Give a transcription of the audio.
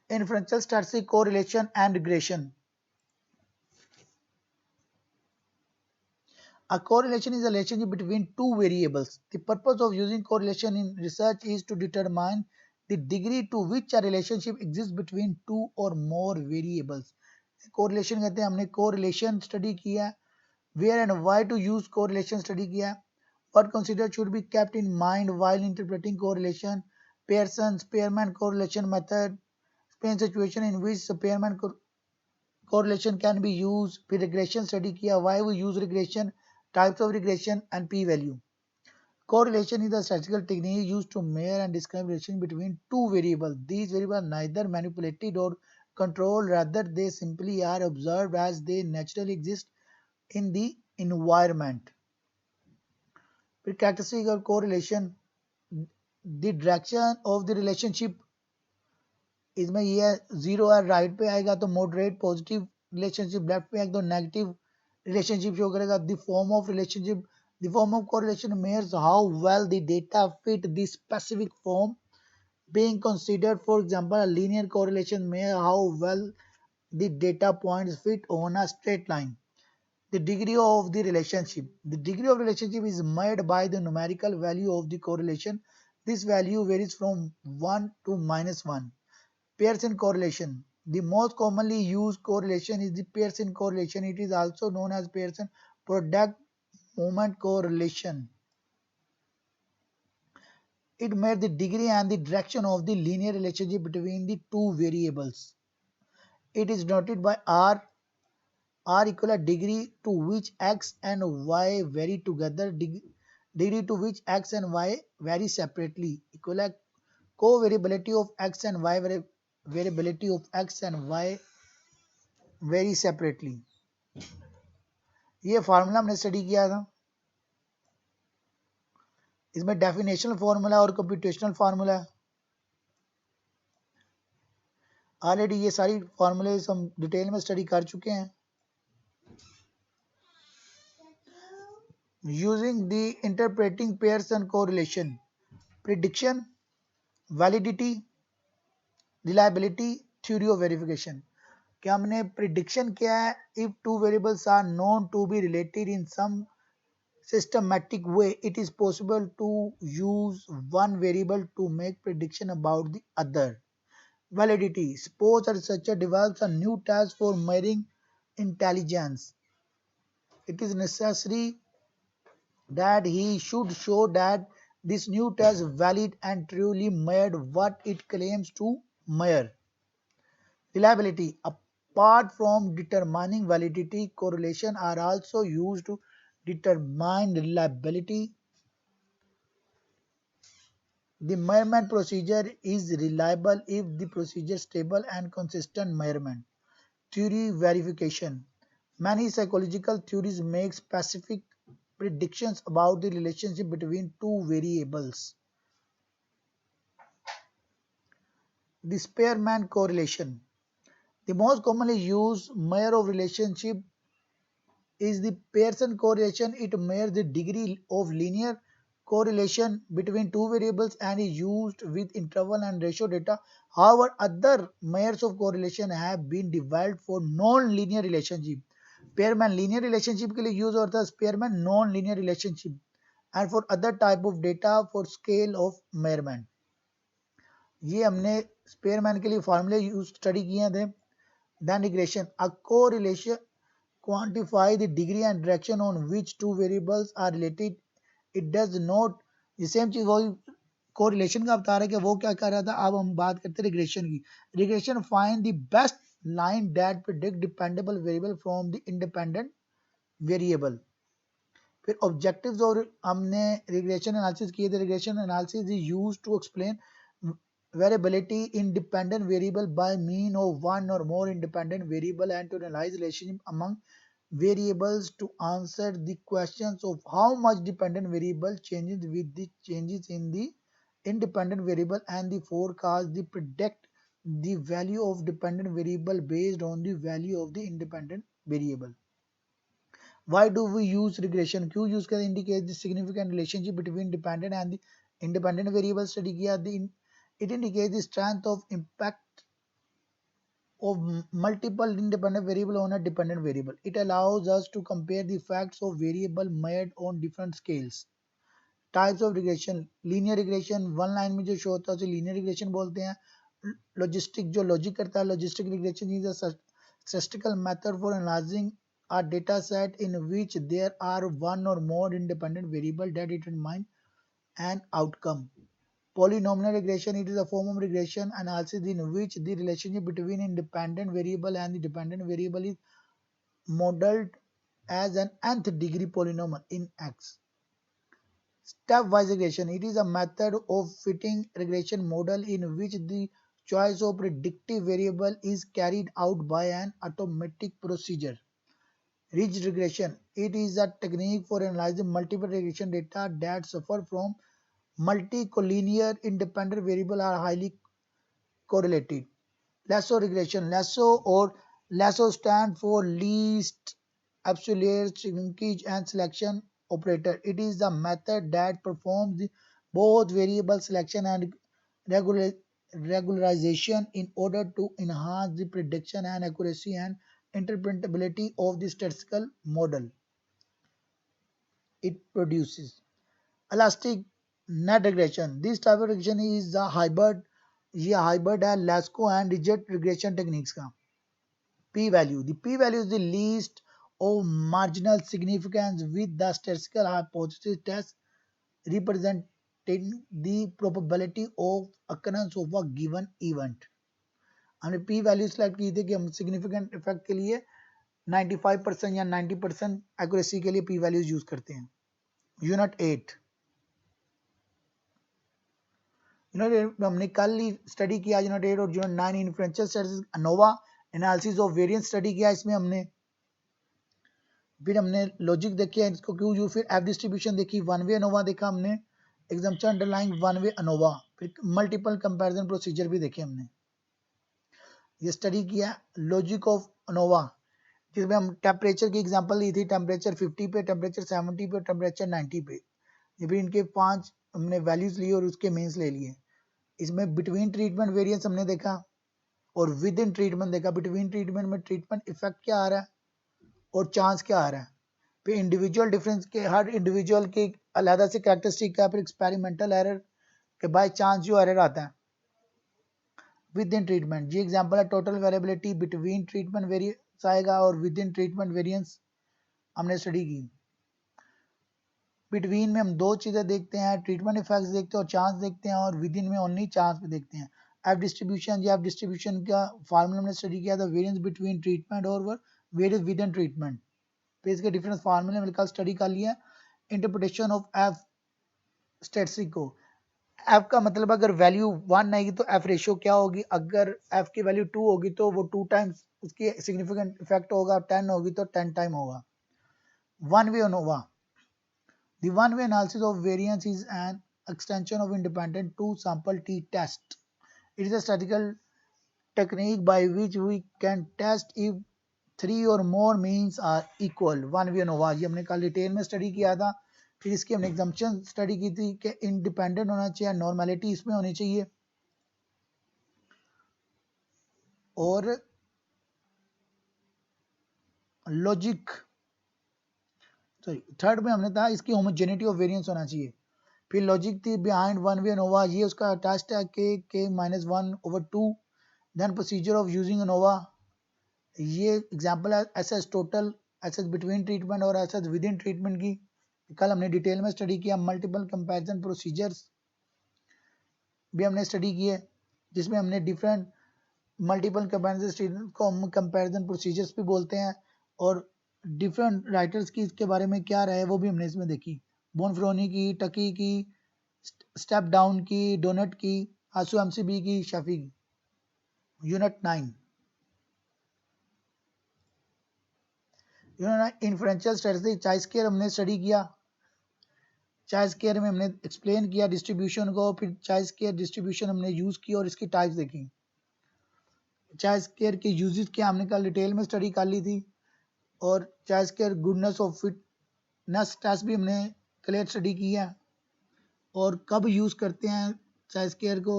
Inferential statistic, correlation and regression. A correlation is a relationship between two variables. The purpose of using correlation in research is to determine the degree to which a relationship exists between two or more variables. Correlation कहते हैं हमने correlation study किया, where and why to use correlation study किया, what considered should be kept in mind while interpreting correlation, Spearman correlation method, explain situation in which Spearman correlation can be used, फिर regression study किया, why we use regression, types of regression and p-value. Correlation is a statistical technique used to measure and describe relation between two variables. These variables are neither manipulated or controlled, rather they simply are observed as they naturally exist in the environment. फिर characteristic of correlation, the direction of the relationship, इसमें ये है zero है, right पे आएगा तो moderate positive relationship, left पे आएगा तो नेगेटिव रिलेशनशिप शो करेगा. The form of relationship, the form of correlation measures how well the data fit the specific form being considered. For example, a linear correlation measures how well the data points fit on a straight line. The degree of the relationship, the degree of relationship is measured by the numerical value of the correlation. This value varies from 1 to -1. Pearson correlation. The most commonly used correlation is the Pearson correlation. It is also known as Pearson product moment correlation. It measures the degree and the direction of the linear relationship between the two variables. It is denoted by R. R equal a degree to which x and y vary together, degree to which x and y vary separately, equal a covariability of x and y, variability of x and y vary separately. ये formula हमने study किया था, इसमें definitional formula और computational formula है. Already ये सारी फार्मूले हम डिटेल में स्टडी कर चुके हैं. Using the interpreting Pearson correlation, prediction, validity, reliability, theory of verification. क्या हमने प्रिडिक्शन किया है, if two variables are known to be related in some systematic way, it is possible to use one variable to make prediction about the other. Validity, suppose a researcher develops a new test for measuring intelligence. It is necessary that he should show that this new test valid and truly measured what it claims to measure. Reliability, apart from determining validity, correlation are also used to determine reliability. The measurement procedure is reliable if the procedure is stable and consistent measurement. Theory verification. Many psychological theories make specific predictions about the relationship between two variables. The Spearman correlation. The most commonly used measure of relationship is the Pearson correlation. It measures the degree of linear correlation between two variables and is used with interval and ratio data. However, other measures of correlation have been developed for non-linear relationship. Spearman linear relationship के लिए use होता है, Spearman non-linear relationship, and for other type of data for scale of measurement. ये हमने Spearman के लिए फार्मूले use study किए थे. Then regression, a correlation quantify the degree and direction on which two variables are related. It does not, the same चीज वही correlation का बता रहा है कि वो क्या कर रहा था. अब हम बात करते हैं regression की. Regression find the best line that predict dependable variable from the independent variable. फिर objectives और हमने regression analysis किए थे. Regression analysis is used to explain variability in dependent variable by mean of one or more independent variable and to analyze relationship among variables to answer the questions of how much dependent variable changes with the changes in the independent variable and the forecast the predict the value of dependent variable based on the value of the independent variable. Why do we use regression? क्यों use करते indicate the significant relationship between dependent and the independent variable. Study किया, it indicates the strength of impact of multiple independent variable on a dependent variable. It allows us to compare the effects of variable made on different scales. Types of regression, linear regression, one line में जो show होता है उसे linear regression बोलते हैं. Logistic जो logic करता है, logistic regression is a statistical method for analyzing a data set in which there are one or more independent variables that determine an outcome. Polynomial regression, it is a form of regression analysis in which the relationship between independent variable and the dependent variable is modeled as an nth degree polynomial in X. Stepwise regression, it is a method of fitting regression model in which the choice of predictive variable is carried out by an automatic procedure. Ridge regression, it is a technique for analyzing multiple regression data that suffer from multi-collinear independent variables are highly correlated. Lasso regression, lasso stand for least absolute shrinkage and selection operator. It is the method that performs both variable selection and regularization in order to enhance the prediction and accuracy and interpretability of the statistical model it produces. Elastic net regression. This type of regression is a hybrid. ये hybrid है Lasso and rigid regression techniques का. P-value. The p-value is the least of marginal significance with the statistical hypothesis test representing the probability of occurrence of a given event. हमने p-value select की थी कि हम significant effect के लिए 95% या 90% accuracy के लिए p-values यूज करते हैं. Unit 8. यूनिट हमने कल ही स्टडी किया यूनिट 8 और unit 9 influential studies ANOVA analysis of variance study किया इसमें हमने. फिर हमने लॉजिक देखी है इसको क्यों यूज, फिर एफ डिस्ट्रीब्यूशन देखी, वन वे अनोवा देखा हमने, exemption underlying one way ANOVA, फिर मल्टीपल कंपैरिजन प्रोसीजर भी देखे हमने. ये स्टडी किया लॉजिक ऑफ अनोवा जिसमें हम टेम्परेचर की एग्जांपल ली थी, टेम्परेचर 50 पे, टेम्परेचर 70 पे, टेम्परेचर 90 पे. ये भी इनके 5 हमने वैल्यूज लिए और उसके मीन्स ले लिए. इसमें बिटवीन ट्रीटमेंट वेरिएंस हमने देखा और विद इन ट्रीटमेंट देखा. बिटवीन ट्रीटमेंट में ट्रीटमेंट इफेक्ट क्या आ रहा है और चांस क्या आ रहा है. फिर इंडिविजुअल डिफरेंस के हर इंडिविजुअल के अलग से कैरेक्टरिस्टिक का, फिर एक्सपेरिमेंटल एरर के बाय चांस जो एरर आता है विद इन ट्रीटमेंट. ये एग्जांपल है total variability between treatment variance आएगा और विद इन ट्रीटमेंट वेरिएंस हमने स्टडी की. बिटवीन में हम दो चीजें देखते हैं, ट्रीटमेंट इफेक्ट्स देखते हैं और चांस देखते हैं, और विद इन में ओनली चांस पे देखते हैं. एफ डिस्ट्रीब्यूशन, ये एफ डिस्ट्रीब्यूशन का फार्मूला हमने स्टडी किया था, वेरिएंस बिटवीन ट्रीटमेंट और वेरिएंस विद इन ट्रीटमेंट. फिर इसके डिफरेंस फार्मूले मिलकर स्टडी कर लिया. इंटरप्रिटेशन ऑफ एफ स्टैटिस्टिक को, एफ का मतलब अगर वैल्यू 1 आएगी तो एफ रेशियो क्या होगी, अगर एफ की वैल्यू 2 होगी तो वो 2 टाइम्स उसकी सिग्निफिकेंट इफेक्ट होगा, 10 होगी तो 10 टाइम होगा. One way ANOVA. The one-way analysis of variance is an extension of independent two-sample t-test. It is a statistical technique by which we can test if 3 or more means are equal. One-way ANOVA ये हमने कल detail में study किया था. फिर इसकी हमने exemption study की थी कि इंडिपेंडेंट होना चाहिए, नॉर्मेलिटी इसमें होनी चाहिए, और लॉजिक थर्ड में हमने था इसकी होमोजेनिटी ऑफ वेरिएंस होना चाहिए. फिर लॉजिक थी बिहाइंड वन वे अनोवा, ये उसका टेस्ट है के -1/2. Then procedure of using ANOVA, ये एग्जांपल है SS total, SS between treatment और एसएस विद इन ट्रीटमेंट की. कल हमने डिटेल में स्टडी किया. मल्टीपल कंपैरिजन प्रोसीजर्स भी हमने स्टडी किए जिसमें हमने डिफरेंट मल्टीपल कंपैरिजन को हम कंपैरिजन प्रोसीजर्स भी बोलते हैं, और डिफरेंट राइटर्स की इसके बारे में क्या रहे वो भी हमने इसमें देखी. बोनफ्रोनी की, टकी की, स्टेप डाउन की, डोनट की, आसू एमसीबी की, शफी की. यूनिट 9 इन्फ्लुएंशियल स्टैटिस्टिक्स चाय स्क्वायर हमने स्टडी किया. चाय स्क्वायर में हमने एक्सप्लेन किया डिस्ट्रीब्यूशन को, फिर चाय स्क्वायर डिस्ट्रीब्यूशन हमने यूज की और इसकी टाइप्स देखी. चाय स्क्वायर के यूजेस क्या हमने कल डिटेल में स्टडी कर ली थी, और chi square goodness of fitness test भी हमने क्लियर स्टडी किया, और कब यूज करते हैं चाय स्क्वायर को